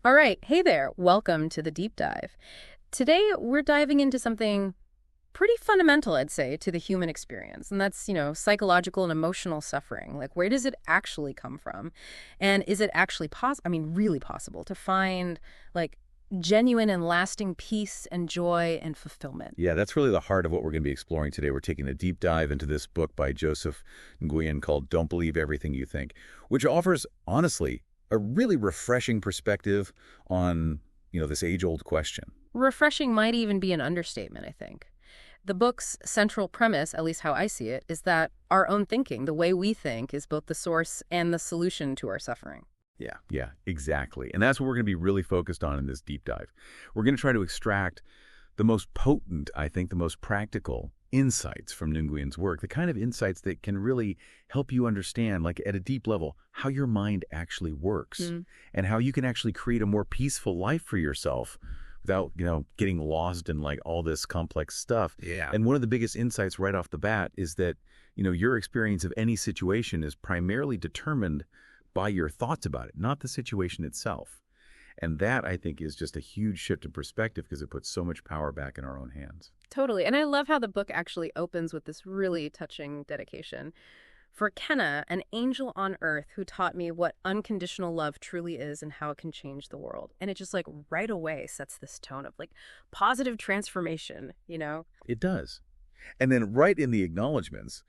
All right. Hey there. Welcome to the deep dive. Today, we're diving into something pretty fundamental, I'd say, to the human experience. And that's, psychological and emotional suffering. Like, where does it actually come from? And is it actually really possible to find, like, genuine and lasting peace and joy and fulfillment? Yeah, that's really the heart of what we're going to be exploring today. We're taking a deep dive into this book by Joseph Nguyen called Don't Believe Everything You Think, which offers, honestly, a really refreshing perspective on, this age-old question. Refreshing might even be an understatement, I think. The book's central premise, at least how I see it, is that our own thinking, the way we think, is both the source and the solution to our suffering. Yeah, exactly. And that's what we're going to be really focused on in this deep dive. We're going to try to extract the most potent, I think, the most practical insights from Nguyen's work, the kind of insights that can really help you understand, like at a deep level, how your mind actually works and how you can actually create a more peaceful life for yourself without, getting lost in like all this complex stuff. Yeah. And one of the biggest insights right off the bat is that, your experience of any situation is primarily determined by your thoughts about it, not the situation itself. And that, I think, is just a huge shift in perspective because it puts so much power back in our own hands. Totally. And I love how the book actually opens with this really touching dedication. For Kenna, an angel on earth who taught me what unconditional love truly is and how it can change the world. And it just like right away sets this tone of like positive transformation. It does. And then right in the acknowledgments,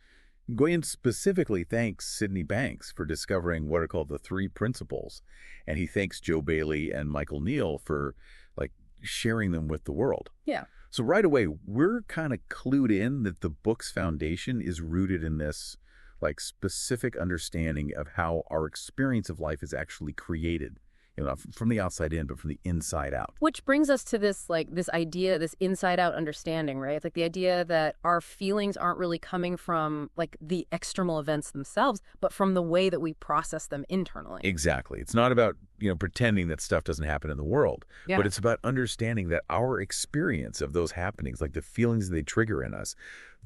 Nguyen specifically thanks Sydney Banks for discovering what are called the three principles. And he thanks Joe Bailey and Michael Neal for like sharing them with the world. Yeah. So right away, we're kind of clued in that the book's foundation is rooted in this like specific understanding of how our experience of life is actually created. Not from the outside in, but from the inside out. Which brings us to this idea, this inside out understanding, right? It's like the idea that our feelings aren't really coming from like the external events themselves, but from the way that we process them internally. Exactly. It's not about, pretending that stuff doesn't happen in the world, Yeah. but it's about understanding that our experience of those happenings, like the feelings they trigger in us,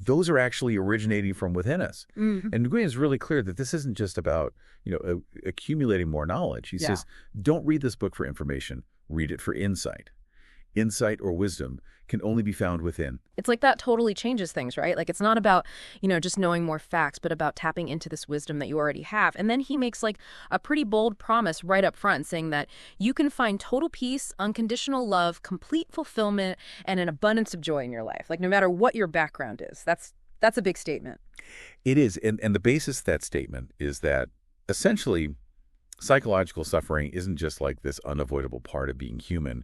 those are actually originating from within us. Mm-hmm. And Nguyen is really clear that this isn't just about, accumulating more knowledge. He says, don't read this book for information, read it for insight. Insight or wisdom can only be found within. It's like that totally changes things, right? Like it's not about, just knowing more facts, but about tapping into this wisdom that you already have. And then he makes like a pretty bold promise right up front saying that you can find total peace, unconditional love, complete fulfillment, and an abundance of joy in your life. Like no matter what your background is. That's a big statement. It is. And the basis of that statement is that essentially psychological suffering isn't just like this unavoidable part of being human.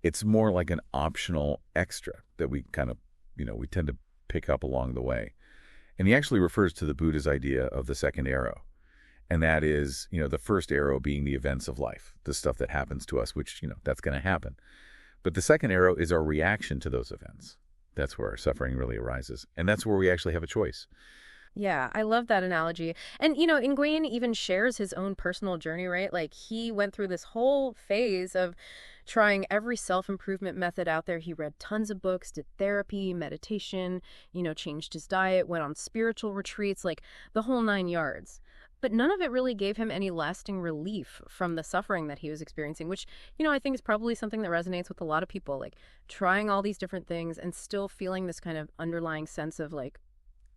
It's more like an optional extra that we kind of, we tend to pick up along the way. And he actually refers to the Buddha's idea of the second arrow. And that is, the first arrow being the events of life, the stuff that happens to us, which, that's going to happen. But the second arrow is our reaction to those events. That's where our suffering really arises. And that's where we actually have a choice. Yeah, I love that analogy. And, Nguyen even shares his own personal journey, right? Like he went through this whole phase of trying every self-improvement method out there. He read tons of books, did therapy, meditation, changed his diet, went on spiritual retreats, like the whole 9 yards. But none of it really gave him any lasting relief from the suffering that he was experiencing, which, I think is probably something that resonates with a lot of people, like trying all these different things and still feeling this kind of underlying sense of like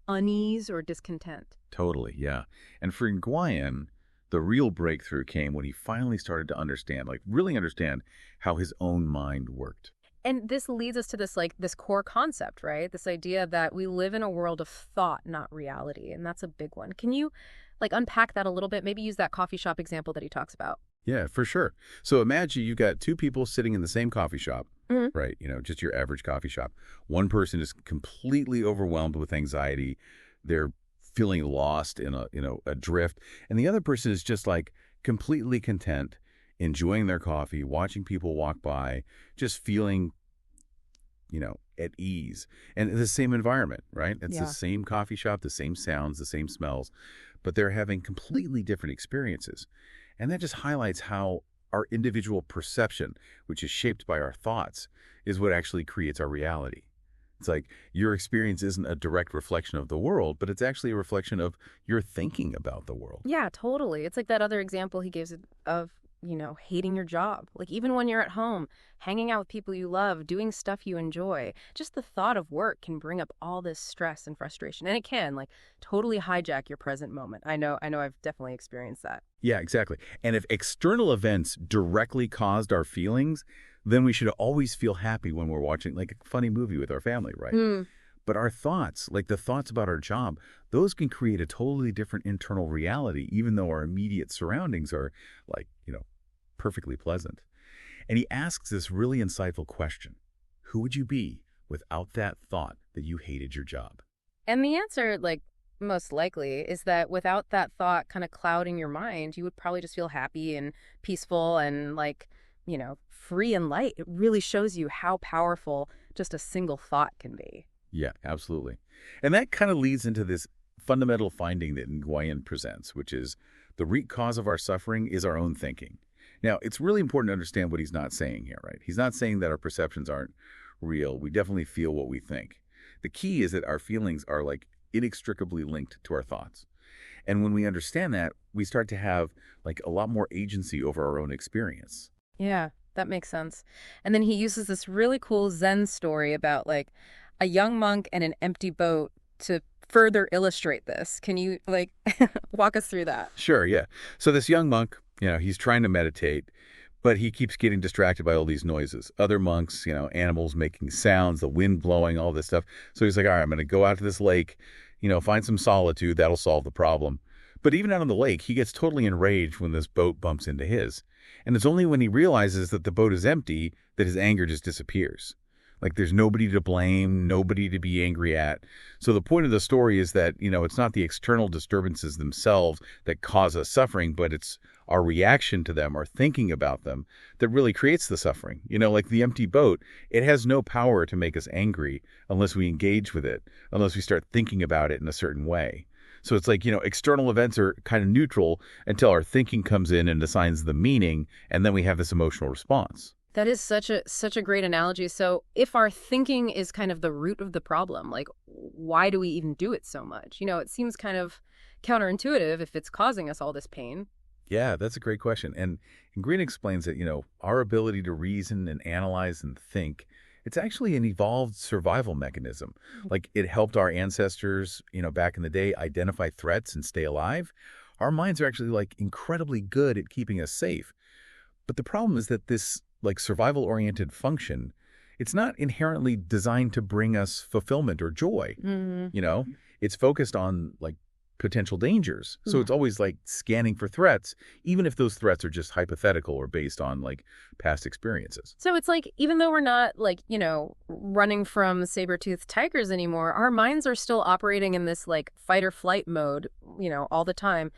unease or discontent. Totally, yeah. And for Nguyen, the real breakthrough came when he finally started to understand, like really understand how his own mind worked. And this leads us to this core concept, right? This idea that we live in a world of thought, not reality. And that's a big one. Can you unpack that a little bit? Maybe use that coffee shop example that he talks about. Yeah, for sure. So imagine you got two people sitting in the same coffee shop, right? Just your average coffee shop. One person is completely overwhelmed with anxiety. They're feeling lost in a drift. And the other person is just like completely content, enjoying their coffee, watching people walk by, just feeling, at ease. And the same environment, right? It's the same coffee shop, the same sounds, the same smells, but they're having completely different experiences. And that just highlights how our individual perception, which is shaped by our thoughts, is what actually creates our reality. It's like your experience isn't a direct reflection of the world, but it's actually a reflection of your thinking about the world. Yeah, totally. It's like that other example he gives of hating your job. Like even when you're at home, hanging out with people you love, doing stuff you enjoy, just the thought of work can bring up all this stress and frustration. And it can like totally hijack your present moment. I know I've definitely experienced that. Yeah, exactly. And if external events directly caused our feelings, then we should always feel happy when we're watching like a funny movie with our family, right? Hmm. But our thoughts, like the thoughts about our job, those can create a totally different internal reality, even though our immediate surroundings are like, perfectly pleasant. And he asks this really insightful question. Who would you be without that thought that you hated your job? And the answer, like, most likely is that without that thought kind of clouding your mind, you would probably just feel happy and peaceful and like, free and light. It really shows you how powerful just a single thought can be. Yeah, absolutely. And that kind of leads into this fundamental finding that Nguyen presents, which is the root cause of our suffering is our own thinking. Now, it's really important to understand what he's not saying here, right? He's not saying that our perceptions aren't real. We definitely feel what we think. The key is that our feelings are like inextricably linked to our thoughts. And when we understand that, we start to have like a lot more agency over our own experience. Yeah, that makes sense. And then he uses this really cool Zen story about like a young monk and an empty boat to further illustrate this. Can you like walk us through that? Sure, yeah. So this young monk, he's trying to meditate, but he keeps getting distracted by all these noises. Other monks, animals making sounds, the wind blowing, all this stuff. So he's like, all right, I'm going to go out to this lake, find some solitude. That'll solve the problem. But even out on the lake, he gets totally enraged when this boat bumps into his. And it's only when he realizes that the boat is empty that his anger just disappears. Like there's nobody to blame, nobody to be angry at. So the point of the story is that, it's not the external disturbances themselves that cause us suffering, but it's our reaction to them, our thinking about them that really creates the suffering. Like the empty boat, it has no power to make us angry unless we engage with it, unless we start thinking about it in a certain way. So it's like, external events are kind of neutral until our thinking comes in and assigns the meaning, and then we have this emotional response. That is such a great analogy. So if our thinking is kind of the root of the problem, like why do we even do it so much? It seems kind of counterintuitive if it's causing us all this pain. Yeah, that's a great question. And Green explains that, our ability to reason and analyze and think, it's actually an evolved survival mechanism. Like it helped our ancestors, back in the day, identify threats and stay alive. Our minds are actually like incredibly good at keeping us safe. But the problem is that this like survival-oriented function, it's not inherently designed to bring us fulfillment or joy. Mm-hmm. It's focused on like potential dangers. So it's always like scanning for threats, even if those threats are just hypothetical or based on like past experiences. So it's like, even though we're not like, running from saber-toothed tigers anymore, our minds are still operating in this like fight or flight mode, all the time.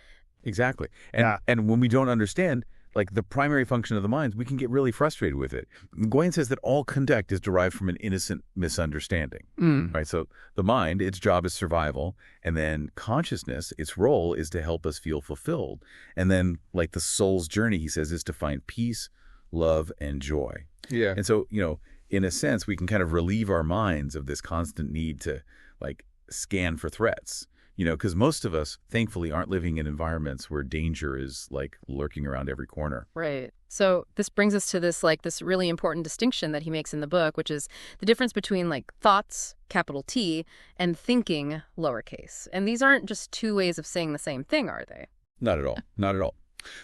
Exactly. And when we don't understand like the primary function of the mind, we can get really frustrated with it. Nguyen says that all conduct is derived from an innocent misunderstanding, right? So the mind, its job is survival, and then consciousness, its role is to help us feel fulfilled. And then like the soul's journey, he says, is to find peace, love, and joy. Yeah. And so, in a sense, we can kind of relieve our minds of this constant need to like scan for threats. Because most of us, thankfully, aren't living in environments where danger is like lurking around every corner. Right. So this brings us to this really important distinction that he makes in the book, which is the difference between like thoughts, capital T, and thinking, lowercase. And these aren't just two ways of saying the same thing, are they? Not at all. Not at all.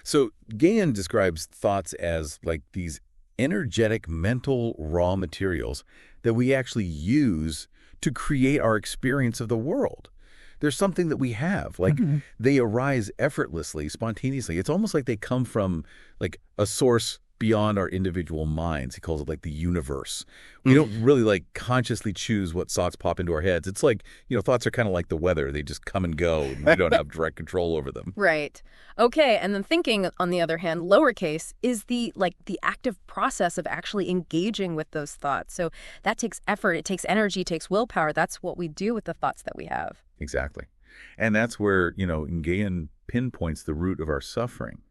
So Nguyen describes thoughts as like these energetic mental raw materials that we actually use to create our experience of the world. There's something that we have, like they arise effortlessly, spontaneously. It's almost like they come from like a source beyond our individual minds. He calls it like the universe. We don't really like consciously choose what thoughts pop into our heads. It's like, thoughts are kind of like the weather. They just come and go and we don't have direct control over them. Right. Okay. And then thinking, on the other hand, lowercase, is the active process of actually engaging with those thoughts. So that takes effort. It takes energy, it takes willpower. That's what we do with the thoughts that we have. Exactly. And that's where, Nguyen pinpoints the root of our suffering.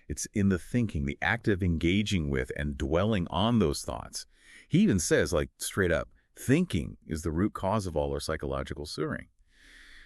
It's in the thinking, the act of engaging with and dwelling on those thoughts. He even says, like, straight up, thinking is the root cause of all our psychological suffering.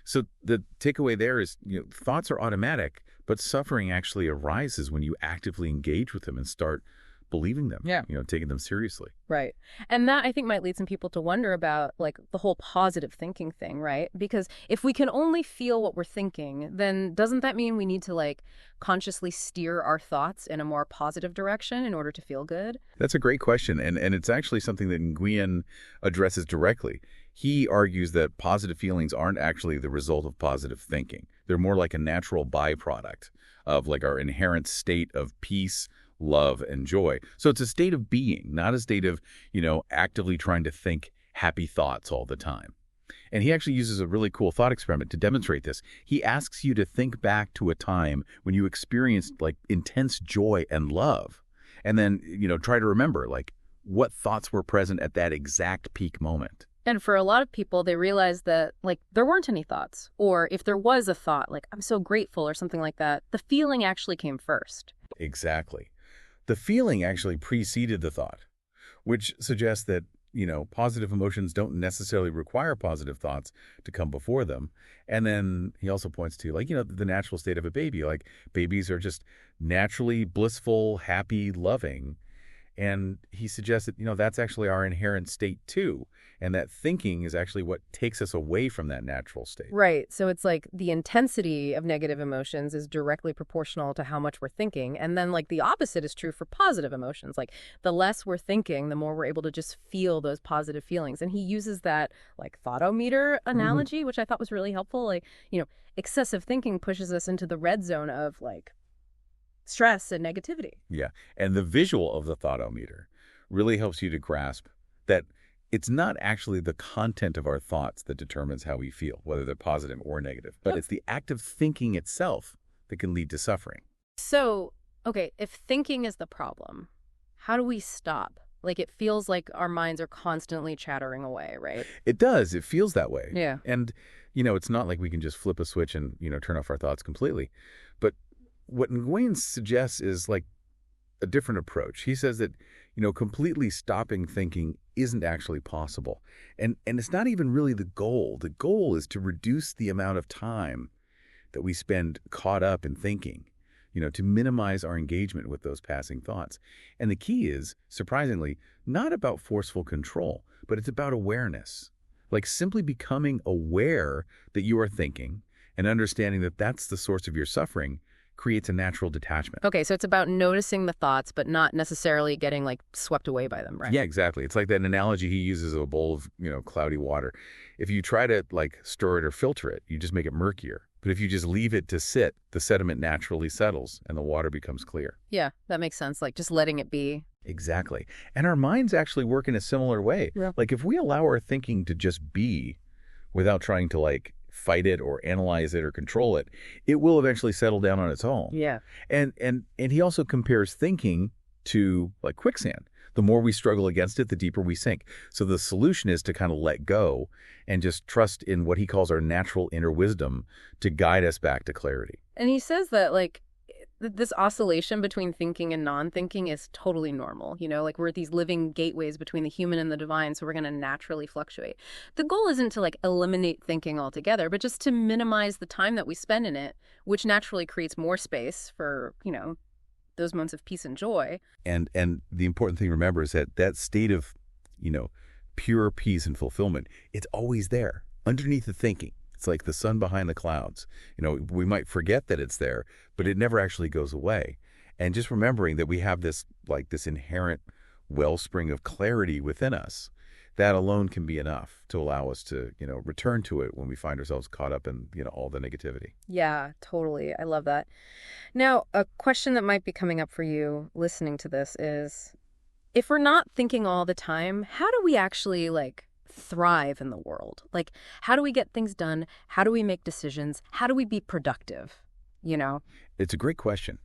So the takeaway there is, thoughts are automatic, But suffering actually arises when you actively engage with them and start believing them, Yeah. taking them seriously. Right. And that I think might lead some people to wonder about like the whole positive thinking thing, right? Because if we can only feel what we're thinking, then doesn't that mean we need to like consciously steer our thoughts in a more positive direction in order to feel good? That's a great question, and it's actually something that Nguyen addresses directly. He argues that positive feelings aren't actually the result of positive thinking. They're more like a natural byproduct of like our inherent state of peace, love, and joy. So it's a state of being, not a state of, actively trying to think happy thoughts all the time. And he actually uses a really cool thought experiment to demonstrate this. He asks you to think back to a time when you experienced like intense joy and love. And then, try to remember like what thoughts were present at that exact peak moment. And for a lot of people, they realize that like there weren't any thoughts. Or if there was a thought, like I'm so grateful or something like that, the feeling actually came first. Exactly. The feeling actually preceded the thought, which suggests that, positive emotions don't necessarily require positive thoughts to come before them. And then he also points to, like, the natural state of a baby. Like, babies are just naturally blissful, happy, loving. And he suggests that, that's actually our inherent state, too. And that thinking is actually what takes us away from that natural state. Right. So it's like the intensity of negative emotions is directly proportional to how much we're thinking. And then like the opposite is true for positive emotions. Like the less we're thinking, the more we're able to just feel those positive feelings. And he uses that like thoughtometer analogy, which I thought was really helpful. Like, excessive thinking pushes us into the red zone of like stress and negativity. Yeah. And the visual of the thoughtometer really helps you to grasp that it's not actually the content of our thoughts that determines how we feel, whether they're positive or negative, but it's the act of thinking itself that can lead to suffering. So, okay, if thinking is the problem, how do we stop? Like it feels like our minds are constantly chattering away, right? It does. It feels that way. Yeah. And, it's not like we can just flip a switch and, turn off our thoughts completely. But what Nguyen suggests is like a different approach. He says that, completely stopping thinking isn't actually possible. And it's not even really the goal. The goal is to reduce the amount of time that we spend caught up in thinking, to minimize our engagement with those passing thoughts. And the key is, surprisingly, not about forceful control, but it's about awareness. Like simply becoming aware that you are thinking and understanding that that's the source of your suffering creates a natural detachment. Okay, so it's about noticing the thoughts, but not necessarily getting like swept away by them, right? Yeah, exactly. It's like that analogy he uses of a bowl of, cloudy water. If you try to like stir it or filter it, you just make it murkier. But if you just leave it to sit, the sediment naturally settles and the water becomes clear. Yeah, that makes sense. Like just letting it be. Exactly. And our minds actually work in a similar way. Yeah. Like if we allow our thinking to just be without trying to like fight it or analyze it or control it, it will eventually settle down on its own. Yeah. And he also compares thinking to like quicksand. The more we struggle against it, the deeper we sink. So the solution is to kind of let go and just trust in what he calls our natural inner wisdom to guide us back to clarity. And he says that like this oscillation between thinking and non-thinking is totally normal. Like we're these living gateways between the human and the divine, so we're going to naturally fluctuate. The goal isn't to like eliminate thinking altogether, but just to minimize the time that we spend in it, which naturally creates more space for, those moments of peace and joy. And the important thing to remember is that state of, pure peace and fulfillment, it's always there underneath the thinking. It's like the sun behind the clouds. We might forget that it's there, but it never actually goes away. And just remembering that we have this inherent wellspring of clarity within us, that alone can be enough to allow us to, return to it when we find ourselves caught up in, all the negativity. Yeah, totally. I love that. Now, a question that might be coming up for you listening to this is, if we're not thinking all the time, how do we actually like thrive in the world? Like, how do we get things done? How do we make decisions? How do we be productive? It's a great question.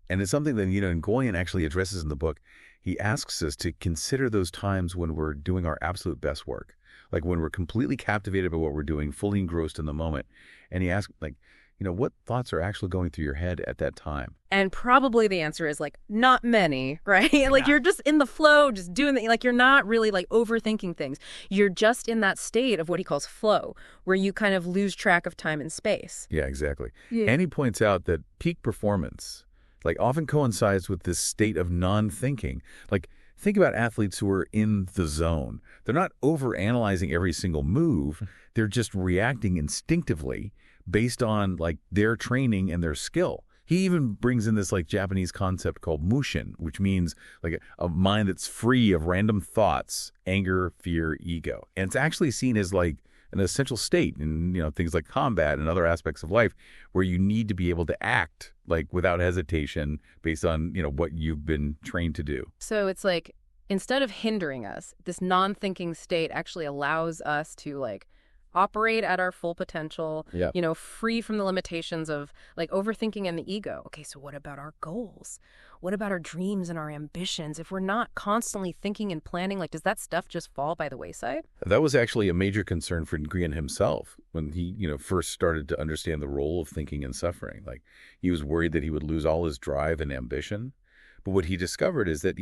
And it's something that, Nguyen actually addresses in the book. He asks us to consider those times when we're doing our absolute best work, like when we're completely captivated by what we're doing, fully engrossed in the moment. And he asks, like, what thoughts are actually going through your head at that time? And probably the answer is like not many, right? Like Yeah. you're just in the flow, just doing the like you're not really like overthinking things. You're just in that state of what he calls flow, where you kind of lose track of time and space. Yeah, exactly. Yeah. And he points out that peak performance, like, often coincides with this state of non-thinking. Like, think about athletes who are in the zone. They're not over-analyzing every single move. They're just reacting instinctively based on, like, their training and their skill. He even brings in this, like, Japanese concept called mushin, which means, like, a mind that's free of random thoughts, anger, fear, ego. And it's actually seen as, like, an essential state in, things like combat and other aspects of life where you need to be able to act, like, without hesitation based on, what you've been trained to do. So it's like instead of hindering us, this non-thinking state actually allows us to like operate at our full potential, Yeah. free from the limitations of like overthinking and the ego. Okay, so what about our goals? What about our dreams and our ambitions? If we're not constantly thinking and planning, like does that stuff just fall by the wayside? That was actually a major concern for Nguyen himself when he, first started to understand the role of thinking and suffering. Like, he was worried that he would lose all his drive and ambition. But what he discovered is that,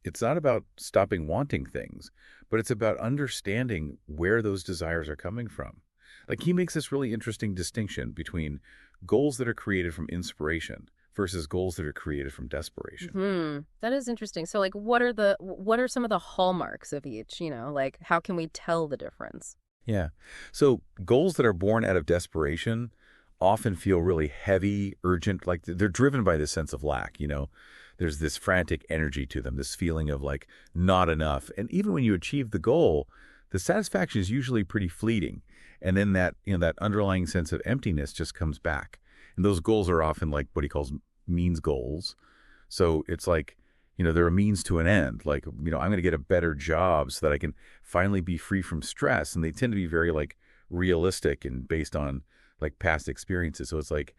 it's not about stopping wanting things, but it's about understanding where those desires are coming from. Like, he makes this really interesting distinction between goals that are created from inspiration versus goals that are created from desperation. That is interesting. So like what are some of the hallmarks of each, like how can we tell the difference? Yeah. So goals that are born out of desperation often feel really heavy, urgent, like they're driven by this sense of lack. There's this frantic energy to them, this feeling of like not enough. And even when you achieve the goal, the satisfaction is usually pretty fleeting. And then that underlying sense of emptiness just comes back. And those goals are often like what he calls means goals. So it's like, they're a means to an end. Like, I'm going to get a better job so that I can finally be free from stress. And they tend to be very like realistic and based on like past experiences. So it's like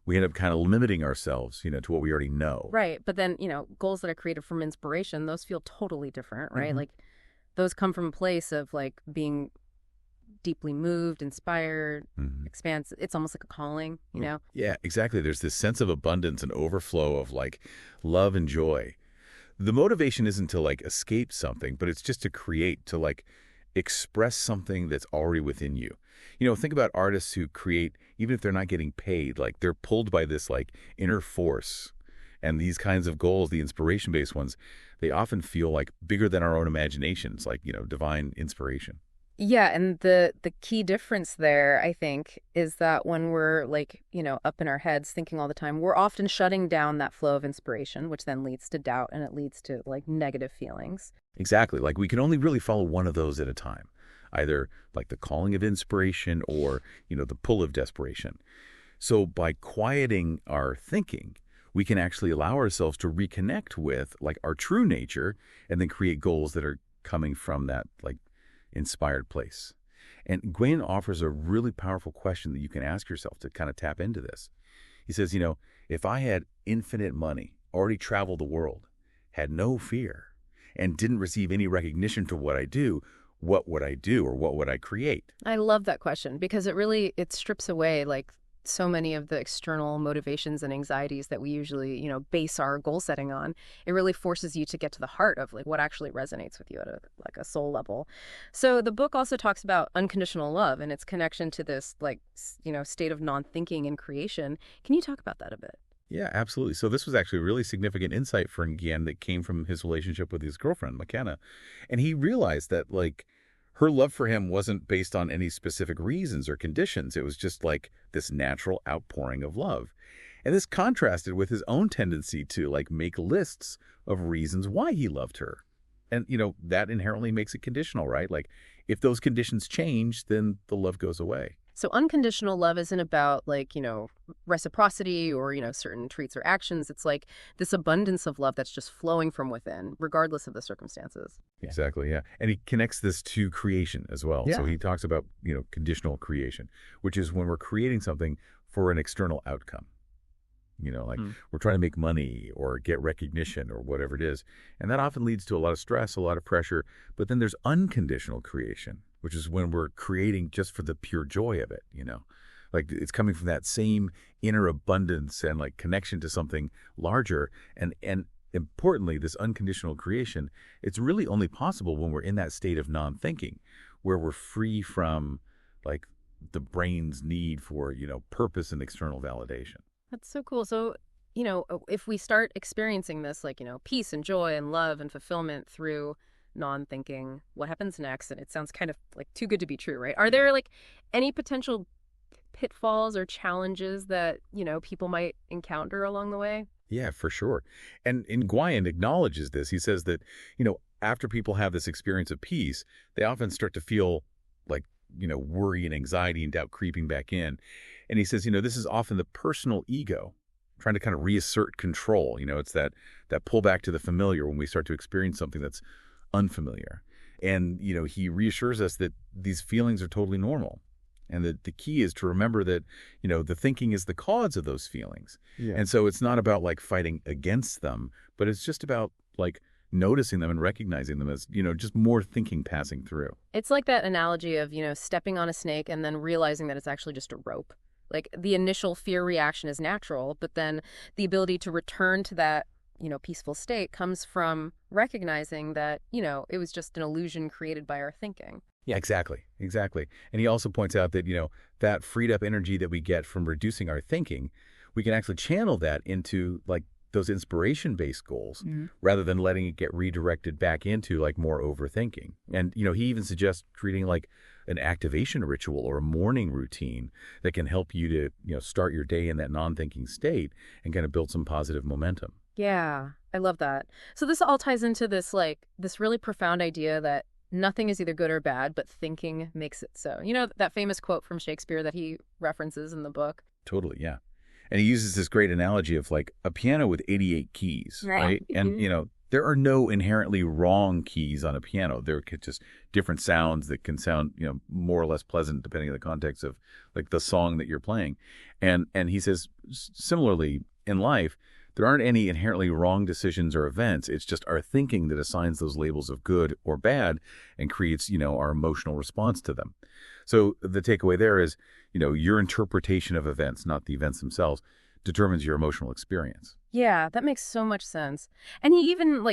we end up kind of limiting ourselves, to what we already know. Right. But then, goals that are created from inspiration, those feel totally different, right? Like those come from a place of like being deeply moved, inspired, expanse. It's almost like a calling. Yeah, exactly. There's this sense of abundance and overflow of like love and joy. The motivation isn't to like escape something, but it's just to create, to like express something that's already within you. Think about artists who create, even if they're not getting paid, like they're pulled by this like inner force. And these kinds of goals, the inspiration-based ones, they often feel like bigger than our own imaginations, like, divine inspiration. Yeah, and the key difference there, I think, is that when we're like, up in our heads thinking all the time, we're often shutting down that flow of inspiration, which then leads to doubt and it leads to like negative feelings. Exactly. Like, we can only really follow one of those at a time, either like the calling of inspiration or, the pull of desperation. So by quieting our thinking, we can actually allow ourselves to reconnect with like our true nature and then create goals that are coming from that like inspired place. And Gwen offers a really powerful question that you can ask yourself to kind of tap into this. He says, if I had infinite money, already traveled the world, had no fear, and didn't receive any recognition for what I do, what would I do or what would I create? I love that question because it strips away like so many of the external motivations and anxieties that we usually, base our goal setting on. It really forces you to get to the heart of like what actually resonates with you at a soul level. So the book also talks about unconditional love and its connection to this like, state of non-thinking and creation. Can you talk about that a bit? Yeah, absolutely. So this was actually a really significant insight for Nguyen that came from his relationship with his girlfriend, McKenna. And he realized that like her love for him wasn't based on any specific reasons or conditions. It was just like this natural outpouring of love. And this contrasted with his own tendency to like make lists of reasons why he loved her. And, that inherently makes it conditional, right? Like if those conditions change, then the love goes away. So unconditional love isn't about like, reciprocity or, certain treats or actions. It's like this abundance of love that's just flowing from within, regardless of the circumstances. Exactly, yeah. And he connects this to creation as well. Yeah. So he talks about, conditional creation, which is when we're creating something for an external outcome. Like we're trying to make money or get recognition or whatever it is. And that often leads to a lot of stress, a lot of pressure. But then there's unconditional creation, which is when we're creating just for the pure joy of it, Like it's coming from that same inner abundance and like connection to something larger. And importantly, this unconditional creation, it's really only possible when we're in that state of non-thinking, where we're free from like the brain's need for, purpose and external validation. That's so cool. So, if we start experiencing this, like, peace and joy and love and fulfillment through non-thinking, what happens next? And it sounds kind of like too good to be true, right? Are there like any potential pitfalls or challenges that, people might encounter along the way? Yeah, for sure. And Nguyen acknowledges this. He says that, after people have this experience of peace, they often start to feel like, worry and anxiety and doubt creeping back in. And he says, this is often the personal ego trying to kind of reassert control. It's that pull back to the familiar when we start to experience something that's unfamiliar. And, he reassures us that these feelings are totally normal. And the key is to remember that, the thinking is the cause of those feelings. Yeah. And so it's not about like fighting against them, but it's just about like noticing them and recognizing them as, just more thinking passing through. It's like that analogy of, stepping on a snake and then realizing that it's actually just a rope. Like the initial fear reaction is natural, but then the ability to return to that, peaceful state comes from recognizing that, it was just an illusion created by our thinking. Yeah, exactly. Exactly. And he also points out that, that freed up energy that we get from reducing our thinking, we can actually channel that into like those inspiration-based goals rather than letting it get redirected back into like more overthinking. And, he even suggests creating like an activation ritual or a morning routine that can help you to, start your day in that non-thinking state and kind of build some positive momentum. Yeah, I love that. So this all ties into this really profound idea that nothing is either good or bad, but thinking makes it so. That famous quote from Shakespeare that he references in the book? Totally, yeah. And he uses this great analogy of like a piano with 88 keys, right? And, there are no inherently wrong keys on a piano. They're just different sounds that can sound, more or less pleasant depending on the context of like the song that you're playing. And he says, similarly, in life, there aren't any inherently wrong decisions or events. It's just our thinking that assigns those labels of good or bad and creates, our emotional response to them. So the takeaway there is, your interpretation of events, not the events themselves, determines your emotional experience. Yeah, that makes so much sense. And he even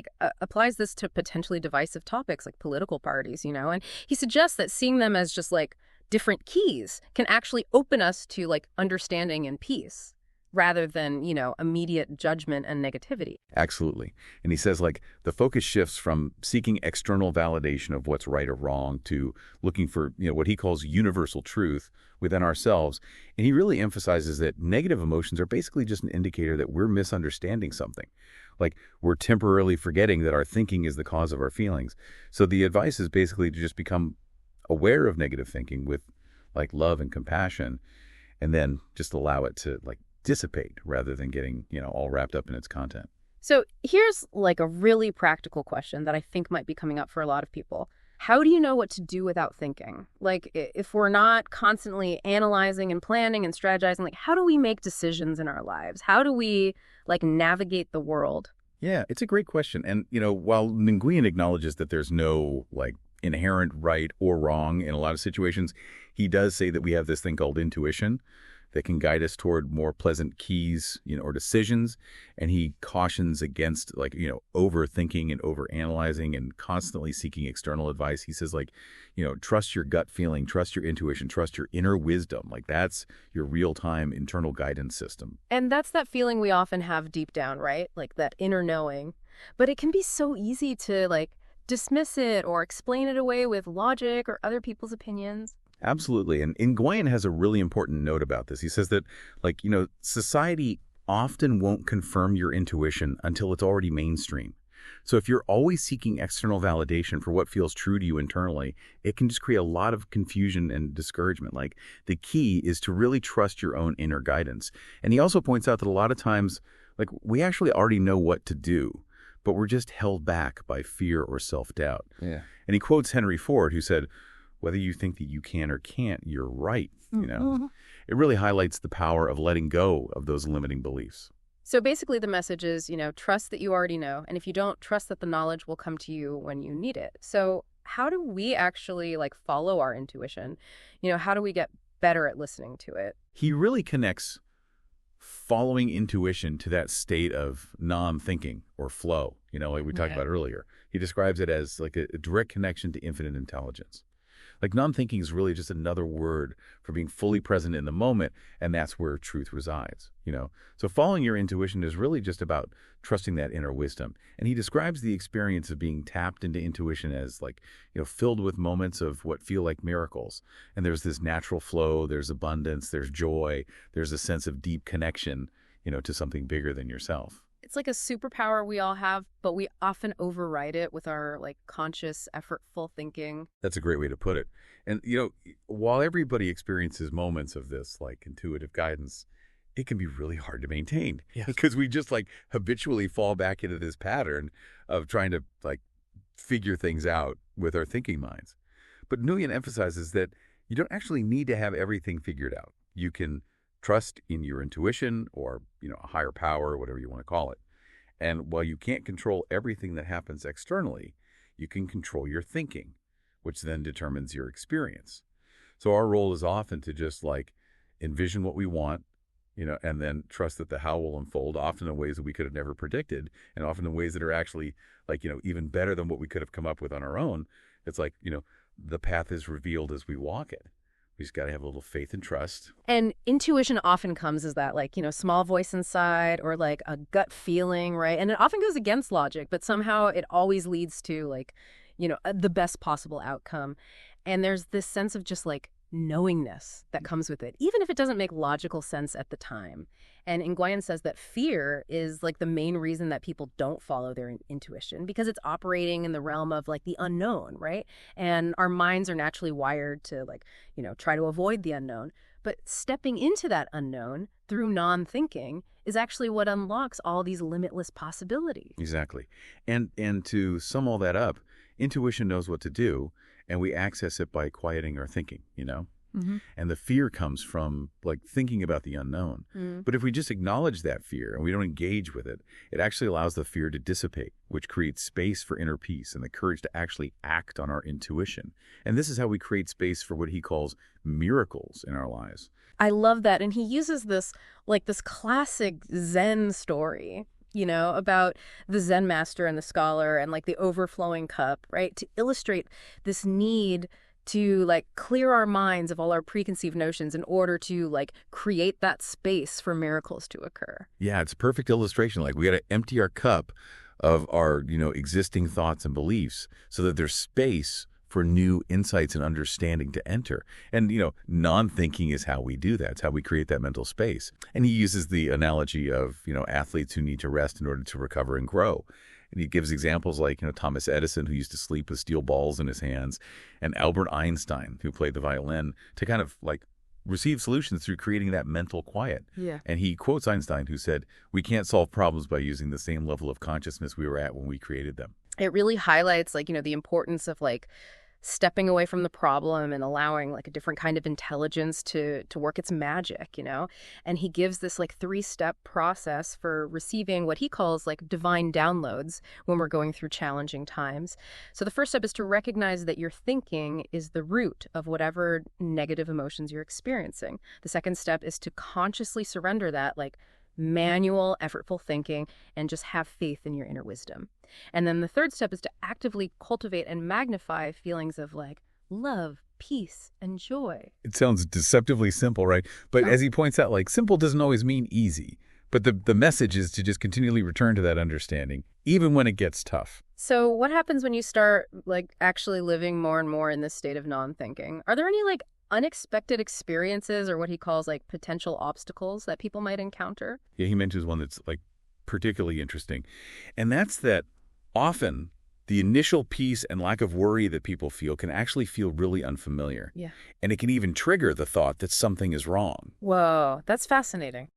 applies this to potentially divisive topics like political parties, and he suggests that seeing them as just like different keys can actually open us to like understanding and peace, rather than, immediate judgment and negativity. Absolutely. And he says, like, the focus shifts from seeking external validation of what's right or wrong to looking for, what he calls universal truth within ourselves. And he really emphasizes that negative emotions are basically just an indicator that we're misunderstanding something. Like, we're temporarily forgetting that our thinking is the cause of our feelings. So the advice is basically to just become aware of negative thinking with, like, love and compassion, and then just allow it to, like, dissipate rather than getting, all wrapped up in its content. So here's like a really practical question that I think might be coming up for a lot of people. How do you know what to do without thinking? Like if we're not constantly analyzing and planning and strategizing, like how do we make decisions in our lives? How do we like navigate the world? Yeah, it's a great question. And, while Nguyen acknowledges that there's no like inherent right or wrong in a lot of situations, he does say that we have this thing called intuition that can guide us toward more pleasant keys, or decisions. And he cautions against like, overthinking and overanalyzing and constantly seeking external advice. He says like, trust your gut feeling, trust your intuition, trust your inner wisdom. Like that's your real-time internal guidance system. And that's that feeling we often have deep down, right? Like that inner knowing. But it can be so easy to like dismiss it or explain it away with logic or other people's opinions. Absolutely. And Nguyen has a really important note about this. He says that, like, society often won't confirm your intuition until it's already mainstream. So if you're always seeking external validation for what feels true to you internally, it can just create a lot of confusion and discouragement. Like the key is to really trust your own inner guidance. And he also points out that a lot of times, like we actually already know what to do, but we're just held back by fear or self-doubt. Yeah. And he quotes Henry Ford, who said, whether you think that you can or can't, you're right. It really highlights the power of letting go of those limiting beliefs. So basically the message is, trust that you already know. And if you don't, trust that the knowledge will come to you when you need it. So how do we actually like follow our intuition? How do we get better at listening to it. He really connects following intuition to that state of non-thinking or flow, like we talked Yeah. about earlier. He describes it as like a direct connection to infinite intelligence. Like non-thinking is really just another word for being fully present in the moment, and that's where truth resides. So following your intuition is really just about trusting that inner wisdom. And he describes the experience of being tapped into intuition as filled with moments of what feel like miracles. And there's this natural flow, there's abundance, there's joy, there's a sense of deep connection, to something bigger than yourself. It's like a superpower we all have, but we often override it with our conscious, effortful thinking. That's a great way to put it. And while everybody experiences moments of this intuitive guidance, it can be really hard to maintain. Yes. Because we just habitually fall back into this pattern of trying to figure things out with our thinking minds. But Nguyen emphasizes that you don't actually need to have everything figured out. You can trust in your intuition or a higher power, whatever you want to call it. And while you can't control everything that happens externally, you can control your thinking, which then determines your experience. So our role is often to just envision what we want, and then trust that the how will unfold, often in ways that we could have never predicted, and often in ways that are actually even better than what we could have come up with on our own. It's the path is revealed as we walk it. We just got to have a little faith and trust. And intuition often comes as that, small voice inside or a gut feeling, right? And it often goes against logic, but somehow it always leads to the best possible outcome. And there's this sense of just knowingness that comes with it, even if it doesn't make logical sense at the time. And Nguyen says that fear is the main reason that people don't follow their intuition, because it's operating in the realm of the unknown, right? And our minds are naturally wired to try to avoid the unknown. But stepping into that unknown through non-thinking is actually what unlocks all these limitless possibilities. Exactly. And to sum all that up, intuition knows what to do, and we access it by quieting our thinking. Mm-hmm. And the fear comes from thinking about the unknown. But if we just acknowledge that fear and we don't engage with it, it actually allows the fear to dissipate, which creates space for inner peace and the courage to actually act on our intuition. And this is how we create space for what he calls miracles in our lives. I love that. And he uses this this classic Zen story, about the Zen master and the scholar and the overflowing cup, right? To illustrate this need to clear our minds of all our preconceived notions in order to create that space for miracles to occur. Yeah, it's a perfect illustration. We got to empty our cup of our, existing thoughts and beliefs so that there's space for new insights and understanding to enter. And, non-thinking is how we do that. It's how we create that mental space. And he uses the analogy of, athletes who need to rest in order to recover and grow. And he gives examples like, Thomas Edison, who used to sleep with steel balls in his hands, and Albert Einstein, who played the violin, to kind of receive solutions through creating that mental quiet. Yeah. And he quotes Einstein, who said, "We can't solve problems by using the same level of consciousness we were at when we created them." It really highlights the importance of stepping away from the problem and allowing a different kind of intelligence to work its magic. And he gives this 3-step process for receiving what he calls divine downloads when we're going through challenging times. So the first step is to recognize that your thinking is the root of whatever negative emotions you're experiencing. The second step is to consciously surrender that manual, effortful thinking and just have faith in your inner wisdom. And then the third step is to actively cultivate and magnify feelings of love, peace, and joy. It sounds deceptively simple, right? But as he points out, simple doesn't always mean easy. But the message is to just continually return to that understanding, even when it gets tough. So what happens when you start actually living more and more in this state of non-thinking? Are there any unexpected experiences or what he calls potential obstacles that people might encounter? Yeah, he mentions one that's particularly interesting. And that's that often the initial peace and lack of worry that people feel can actually feel really unfamiliar. Yeah. And it can even trigger the thought that something is wrong. Whoa, that's fascinating.